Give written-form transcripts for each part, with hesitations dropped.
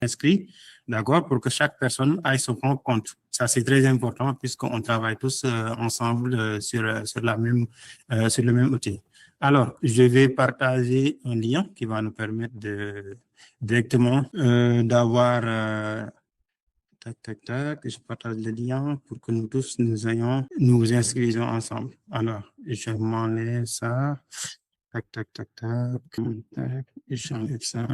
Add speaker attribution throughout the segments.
Speaker 1: inscrit, d'accord, pour que chaque personne ait son propre compte. Ça, c'est très important puisqu'on travaille tous ensemble sur le même outil. Alors, je vais partager un lien qui va nous permettre directement d'avoir... tac, je partage le lien pour que nous tous nous inscrivons ensemble. Alors, je m'enlève ça. Tac, j'enlève ça.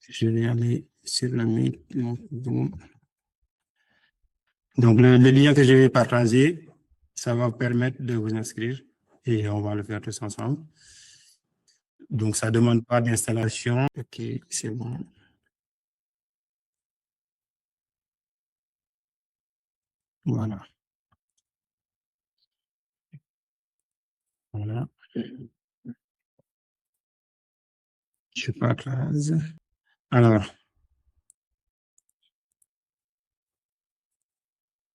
Speaker 1: Je vais aller sur le Meet. Donc, le lien que je vais partager, ça va vous permettre de vous inscrire et on va le faire tous ensemble. Donc, ça ne demande pas d'installation. OK, c'est bon. Voilà. Voilà. Je partage. Alors,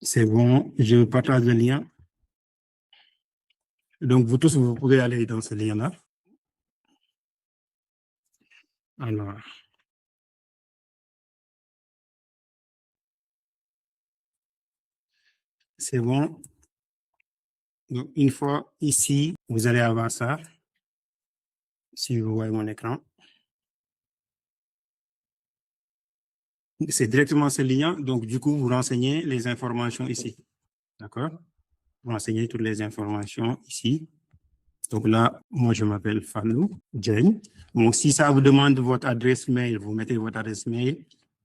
Speaker 1: c'est bon, je partage le lien. Donc, vous tous, vous pouvez aller dans ce lien-là. Alors, c'est bon. Donc, une fois ici, vous allez avoir ça. Si vous voyez mon écran. C'est directement ce lien. Donc, du coup, vous renseignez les informations ici. D'accord? Vous renseignez toutes les informations ici. Donc là, moi, je m'appelle Fallou Dieng. Donc, si ça vous demande votre adresse mail, vous mettez votre adresse mail.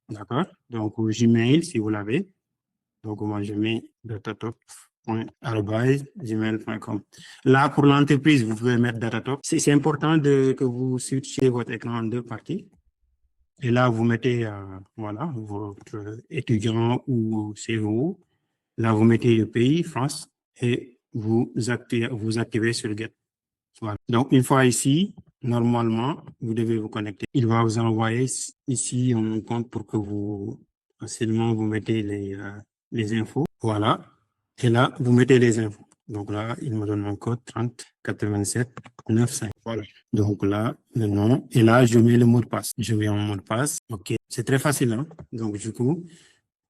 Speaker 1: D'accord? Donc, Gmail, si vous l'avez. Donc, moi, je mets datatop.gmail.com. Là, pour l'entreprise, vous pouvez mettre datatop. C'est important que vous switchiez votre écran en deux parties. Et là, vous mettez, voilà, votre étudiant ou CO. Là, vous mettez le pays, France, et vous activez sur Get. Voilà. Donc, une fois ici, normalement, vous devez vous connecter. Il va vous envoyer ici un compte pour que vous, facilement, vous mettez les infos. Voilà. Et là, vous mettez les infos. Donc là, il me donne un code 30 87 95. Voilà. Donc là, le nom. Et là, je mets le mot de passe. Je mets un mot de passe. OK. C'est très facile, hein? Donc, du coup,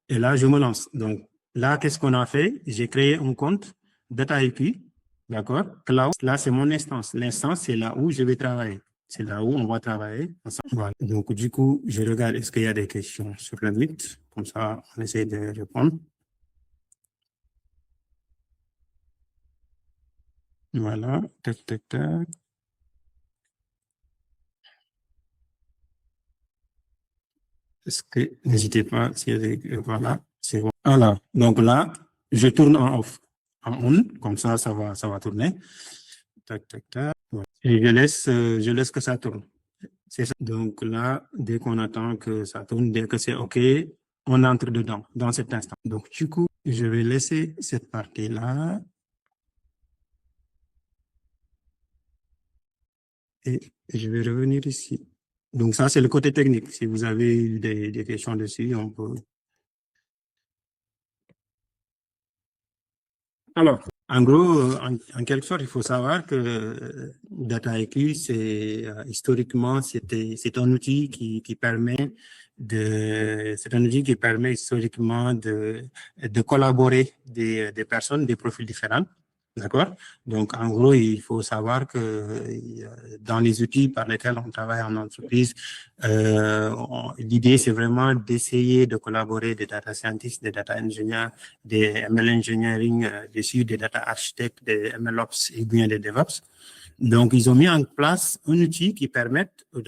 Speaker 1: et là, je me lance. Donc, là, qu'est-ce qu'on a fait? J'ai créé un compte DataIQ. D'accord? Cloud, là, c'est mon instance. L'instance, c'est là où je vais travailler. C'est là où on va travailler ensemble. Voilà. Donc, du coup, je regarde est-ce qu'il y a des questions sur le Meet. Comme ça, on essaie de répondre. Voilà. Tac. Est-ce que, n'hésitez pas, s'il y a des, voilà, c'est bon. Alors, donc là, je tourne en off, en on, comme ça va tourner. Tac. Ouais. Et je laisse que ça tourne. C'est ça. Donc là, dès qu'on attend que ça tourne, dès que c'est OK, on entre dedans, dans cet instant. Donc, du coup, je vais laisser cette partie-là. Et je vais revenir ici. Donc, ça, c'est le côté technique. Si vous avez des questions dessus, on peut. Alors, en gros, en quelque sorte, il faut savoir que DataIQ, historiquement, c'est un outil qui permet historiquement de collaborer des personnes, des profils différents. D'accord? Donc, en gros, il faut savoir que dans les outils par lesquels on travaille en entreprise, l'idée, c'est vraiment d'essayer de collaborer des data scientists, des data engineers, des ML engineering, des data architectes, des MLOps et bien des DevOps. Donc, ils ont mis en place un outil qui permet au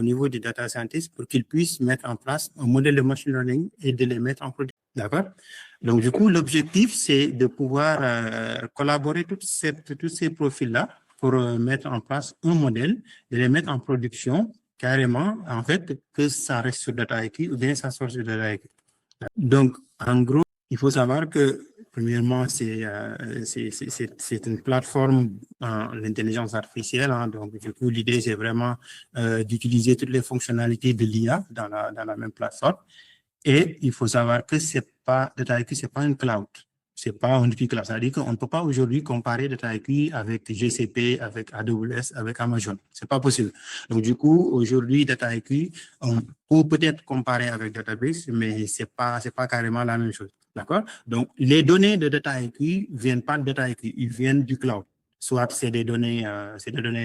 Speaker 1: niveau des data scientists pour qu'ils puissent mettre en place un modèle de machine learning et de les mettre en production. D'accord? Donc, du coup, l'objectif, c'est de pouvoir collaborer tous ces profils-là pour mettre en place un modèle, de les mettre en production carrément, en fait, que ça reste sur DataIQ ou bien ça sort sur DataIQ. Donc, en gros, il faut savoir que, premièrement, c'est une plateforme en l'intelligence artificielle. Hein, donc, du coup, l'idée, c'est vraiment d'utiliser toutes les fonctionnalités de l'IA dans la même plateforme. Et il faut savoir que DataIQ, c'est pas une cloud. C'est pas un outil cloud. C'est-à-dire qu'on ne peut pas aujourd'hui comparer DataIQ avec GCP, avec AWS, avec Amazon. C'est pas possible. Donc, du coup, aujourd'hui, DataIQ, on peut peut-être comparer avec Database, mais c'est pas carrément la même chose. D'accord? Donc, les données de DataIQ viennent pas de DataIQ, ils viennent du cloud. Soit c'est des données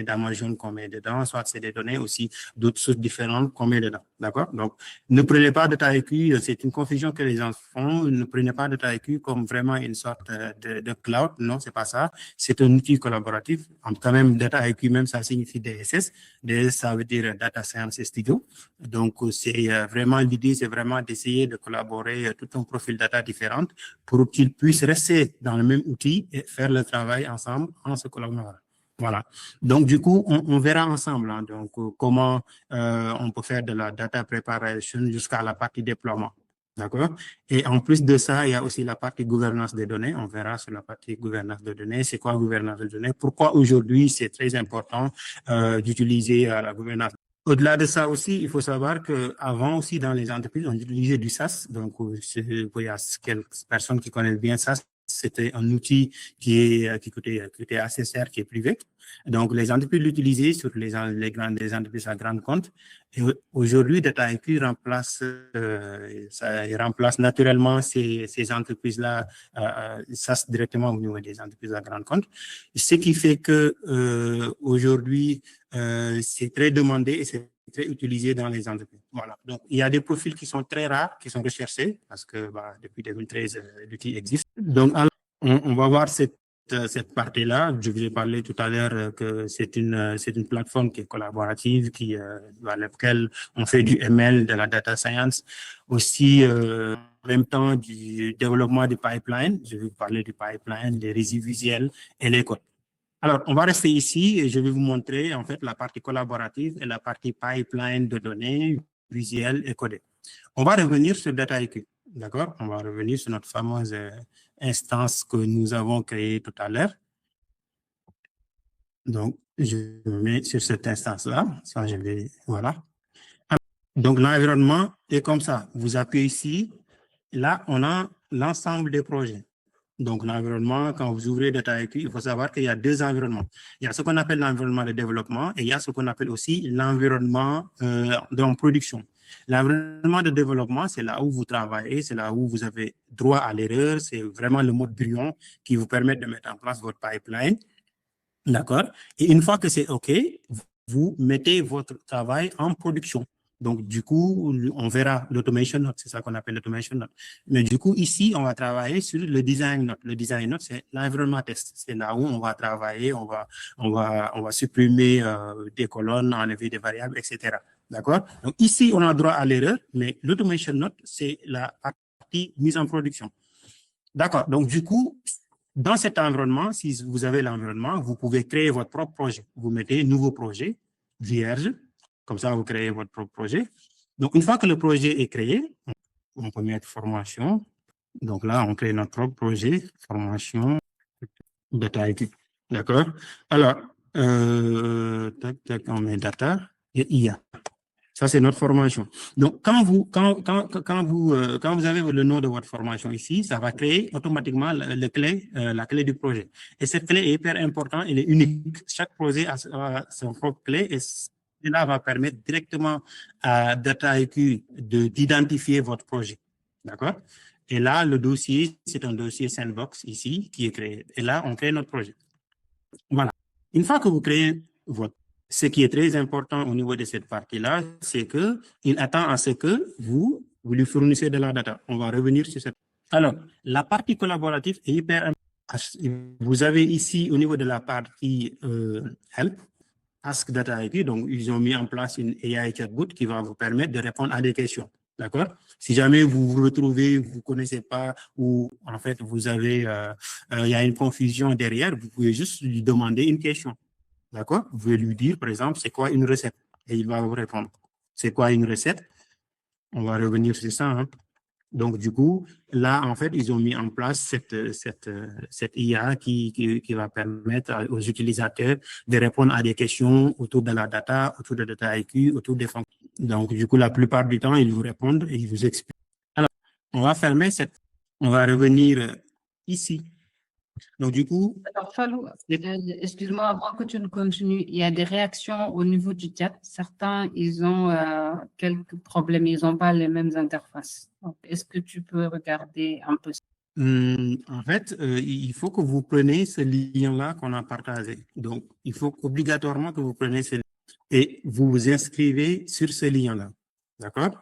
Speaker 1: d'Amazon qu'on met dedans, soit c'est des données aussi d'autres sources différentes qu'on met dedans. D'accord? Donc, ne prenez pas DataIQ, c'est une confusion que les gens font. Ne prenez pas DataIQ comme vraiment une sorte de cloud. Non, c'est pas ça. C'est un outil collaboratif. En tout cas, même DataIQ, même ça signifie DSS. DSS, ça veut dire Data Science Studio. Donc, c'est vraiment l'idée, c'est vraiment d'essayer de collaborer tout un profil data différent pour qu'ils puissent rester dans le même outil et faire le travail ensemble en se collaborant. Voilà. Donc, du coup, on verra ensemble hein, donc, comment on peut faire de la data preparation jusqu'à la partie déploiement. D'accord? Et en plus de ça, il y a aussi la partie gouvernance des données. On verra sur la partie gouvernance des données. C'est quoi gouvernance des données? Pourquoi aujourd'hui, c'est très important d'utiliser la gouvernance. Au-delà de ça aussi, il faut savoir qu'avant aussi, dans les entreprises, on utilisait du SaaS. Donc, il y a quelques personnes qui connaissent bien SaaS. C'était un outil qui coûtait assez cher, qui est privé. Donc, les entreprises l'utilisaient sur les grandes entreprises à grand compte. Et aujourd'hui, DataIQ remplace naturellement ces entreprises-là, SaaS directement au niveau des entreprises à grand compte. Ce qui fait que aujourd'hui, c'est très demandé et c'est très utilisé dans les entreprises. Voilà. Donc, il y a des profils qui sont très rares, qui sont recherchés parce que depuis 2013, l'outil existe. Donc, alors, on va voir cette partie-là. Je vous ai parlé tout à l'heure que c'est une plateforme qui est collaborative, dans laquelle on fait du ML, de la data science, aussi en même temps du développement du pipeline. Je vais vous parler du pipeline, des récits visuels et les codes. Alors, on va rester ici et je vais vous montrer en fait la partie collaborative et la partie pipeline de données visuelles et codées. On va revenir sur DataIQ, d'accord? On va revenir sur notre fameuse instance que nous avons créée tout à l'heure. Donc, je me mets sur cette instance-là. Ça, je vais, voilà. Donc, l'environnement est comme ça. Vous appuyez ici. Là, on a l'ensemble des projets. Donc, l'environnement, quand vous ouvrez DataIQ, il faut savoir qu'il y a deux environnements. Il y a ce qu'on appelle l'environnement de développement et il y a ce qu'on appelle aussi l'environnement de production. L'environnement de développement, c'est là où vous travaillez, c'est là où vous avez droit à l'erreur, c'est vraiment le mode brouillon qui vous permet de mettre en place votre pipeline. D'accord? Et une fois que c'est OK, vous mettez votre travail en production. Donc, du coup, on verra l'automation note, c'est ça qu'on appelle l'automation note. Mais du coup, ici, on va travailler sur le design note. Le design note, c'est l'environnement test. C'est là où on va travailler, on va supprimer des colonnes, enlever des variables, etc. D'accord? Donc, ici, on a droit à l'erreur, mais l'automation note, c'est la partie mise en production. D'accord? Donc, du coup, dans cet environnement, si vous avez l'environnement, vous pouvez créer votre propre projet. Vous mettez nouveau projet, vierge, comme ça vous créez votre propre projet. Donc, une fois que le projet est créé, on peut mettre formation. Donc là, on crée notre propre projet, formation, DataIQ. D'accord? Alors, on met data et IA. Ça, c'est notre formation. Donc, quand vous avez le nom de votre formation ici, ça va créer automatiquement la clé du projet. Et cette clé est hyper importante, elle est unique. Chaque projet a son propre clé et cela va permettre directement à DataIQ d'identifier votre projet. D'accord? Et là, le dossier, c'est un dossier sandbox ici qui est créé. Et là, on crée notre projet. Voilà. Une fois que vous créez ce qui est très important au niveau de cette partie-là, c'est qu'il attend à ce que vous lui fournissez de la data. On va revenir sur cette. Alors, la partie collaborative est hyper importante. Vous avez ici, au niveau de la partie Help, Ask Data IP, donc ils ont mis en place une AI chatbot qui va vous permettre de répondre à des questions. D'accord? Si jamais vous vous retrouvez, vous ne connaissez pas ou en fait vous avez, il y a une confusion derrière, vous pouvez juste lui demander une question. D'accord? Vous pouvez lui dire, par exemple, c'est quoi une recette? Et il va vous répondre. C'est quoi une recette? On va revenir sur ça. Hein? Donc, du coup, là, en fait, ils ont mis en place cette IA qui va permettre aux utilisateurs de répondre à des questions autour de la data, autour de data IQ, autour des fonctions. Donc, du coup, la plupart du temps, ils vous répondent et ils vous expliquent. Alors, on va fermer on va revenir ici. Donc, du coup,
Speaker 2: Alors, Fallou, excuse-moi, avant que tu ne continues, il y a des réactions au niveau du chat. Certains, ils ont quelques problèmes, ils n'ont pas les mêmes interfaces. Donc, est-ce que tu peux regarder un peu ça?
Speaker 1: en fait, il faut que vous preniez ce lien-là qu'on a partagé. Donc, il faut obligatoirement que vous preniez ce lien et vous vous inscrivez sur ce lien-là. D'accord?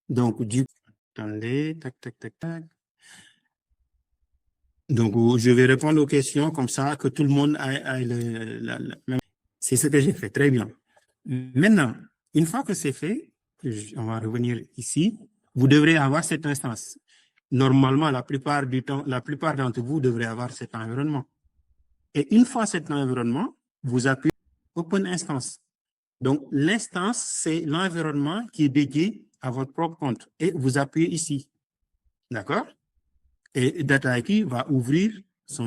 Speaker 1: Donc, du coup, attendez, tac, tac, tac, tac. Donc, je vais répondre aux questions comme ça, que tout le monde ait même. C'est ce que j'ai fait, très bien. Maintenant, une fois que c'est fait, on va revenir ici, vous devrez avoir cette instance. Normalement, la plupart du temps, la plupart d'entre vous devrez avoir cet environnement. Et une fois cet environnement, vous appuyez Open Instance. Donc, l'instance, c'est l'environnement qui est dédié à votre propre compte. Et vous appuyez ici. D'accord? Et DataIQ va ouvrir son